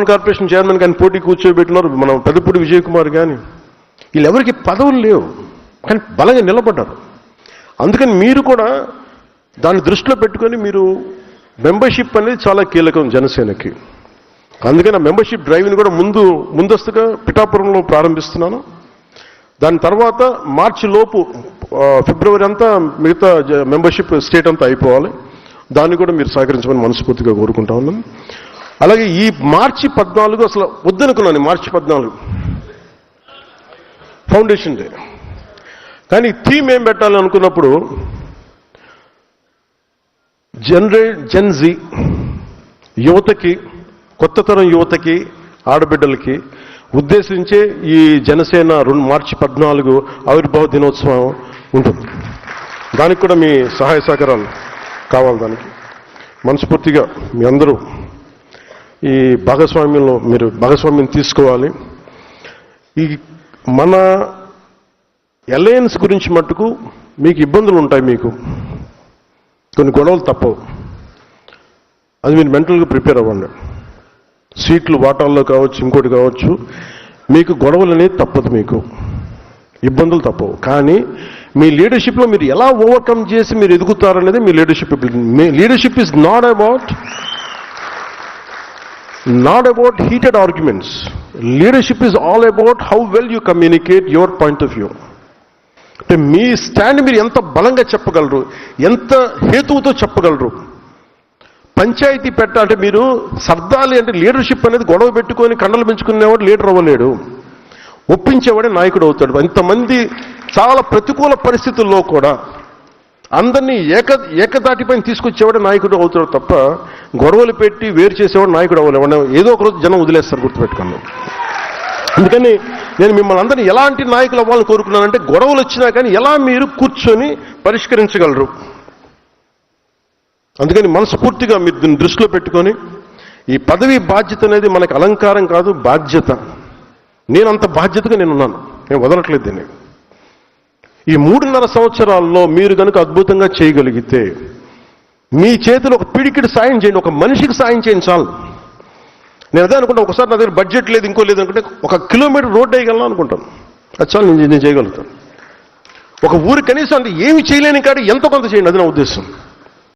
Corporation chairman కానీ పోటీ కూర్చోబెట్టినారు, మనం పెద్దపూడి విజయ్ కుమార్ కానీ. వీళ్ళెవరికి పదవులు లేవు, కానీ బలంగా నిలబడ్డారు. అందుకని మీరు కూడా దాన్ని దృష్టిలో పెట్టుకొని మీరు మెంబర్షిప్ అనేది చాలా కీలకం జనసేనకి. అందుకని ఆ మెంబర్షిప్ డ్రైవ్ని కూడా ముందస్తుగా పిఠాపురంలో ప్రారంభిస్తున్నాను. దాని తర్వాత మార్చి లోపు ఫిబ్రవరి అంతా మిగతా మెంబర్షిప్ స్టేట్ అంతా అయిపోవాలి. దాన్ని కూడా మీరు సహకరించమని మనస్ఫూర్తిగా కోరుకుంటా ఉన్నాను. అలాగే ఈ మార్చి 14 అసలు వద్దనుకున్నాను, మార్చి 14 ఫౌండేషన్ డే. కానీ థీమ్ ఏం పెట్టాలి అనుకున్నప్పుడు జెన్జీ యువతకి, కొత్త తరం యువతకి, ఆడబిడ్డలకి ఉద్దేశించే ఈ జనసేన మార్చి 14 ఆవిర్భావ దినోత్సవం ఉంటుంది. దానికి కూడా మీ సహాయ సహకారాలు కావాలి. దానికి మనస్ఫూర్తిగా మీ అందరూ ఈ భాగస్వామ్యంలో మీరు భాగస్వామ్యం తీసుకోవాలి. ఈ మన అలయన్స్ గురించి మట్టుకు మీకు ఇబ్బందులు ఉంటాయి, మీకు కొన్ని గొడవలు తప్పవు. అది మీరు మెంటల్గా ప్రిపేర్ అవ్వండి. సీట్లు వాటాల్లో కావచ్చు, ఇంకోటి కావచ్చు, మీకు గొడవలు అనేది తప్పదు, మీకు ఇబ్బందులు తప్పవు. కానీ మీ లీడర్షిప్లో మీరు ఎలా ఓవర్కమ్ చేసి మీరు ఎదుగుతారనేది మీ లీడర్షిప్. మీ leadership is not about heated arguments. Leadership is all about how well you communicate your point of view. అంటే మీ స్టాండ్ మీరు ఎంత బలంగా చెప్పగలరు, ఎంత హేతువుతో చెప్పగలరు. పంచాయతీ అంటే మీరు సర్దాలి అంటే లీడర్షిప్ అనేది గొడవ పెట్టుకొని కండలు పెంచుకునేవాడు లీడర్ అవ్వలేడు, ఒప్పించేవాడే నాయకుడు అవుతాడు. ఇంతమంది చాలా ప్రతికూల పరిస్థితుల్లో కూడా అందరినీ ఏకదాటిపైన తీసుకొచ్చేవాడే నాయకుడు అవుతాడు తప్ప గొడవలు పెట్టి వేరు చేసేవాడు నాయకుడు అవ్వలేవాడు. ఏదో ఒక రోజు జనం వదిలేస్తారు, గుర్తుపెట్టుకున్నాను. అందుకని నేను మిమ్మల్ని అందరినీ ఎలాంటి నాయకులు అవ్వాలని కోరుకున్నానంటే గొడవలు వచ్చినా కానీ ఎలా మీరు కూర్చొని పరిష్కరించగలరు. అందుకని మనస్ఫూర్తిగా మీరు దీన్ని దృష్టిలో పెట్టుకొని ఈ పదవి బాధ్యత అనేది మనకు అలంకారం కాదు, బాధ్యత. నేను అంత బాధ్యతగా నేనున్నాను, నేను వదలట్లేదు దీన్ని. ఈ 3.5 సంవత్సరాల్లో మీరు కనుక అద్భుతంగా చేయగలిగితే మీ చేతిలో ఒక పిడికిడి సాయం చేయండి, ఒక మనిషికి సాయం చేయండి చాలు. నేను అదే అనుకుంటా, ఒకసారి నా దగ్గర బడ్జెట్ లేదు, ఇంకో లేదు అనుకుంటే 1 కిలోమీటర్ రోడ్డు వేయగలను అనుకుంటాను. అది చాలు, నేను చేయగలుగుతాను. ఒక ఊరు కనీసం అంటే ఏమి చేయలేని కాదు ఎంతో కొంత చేయండి, అది నా ఉద్దేశం.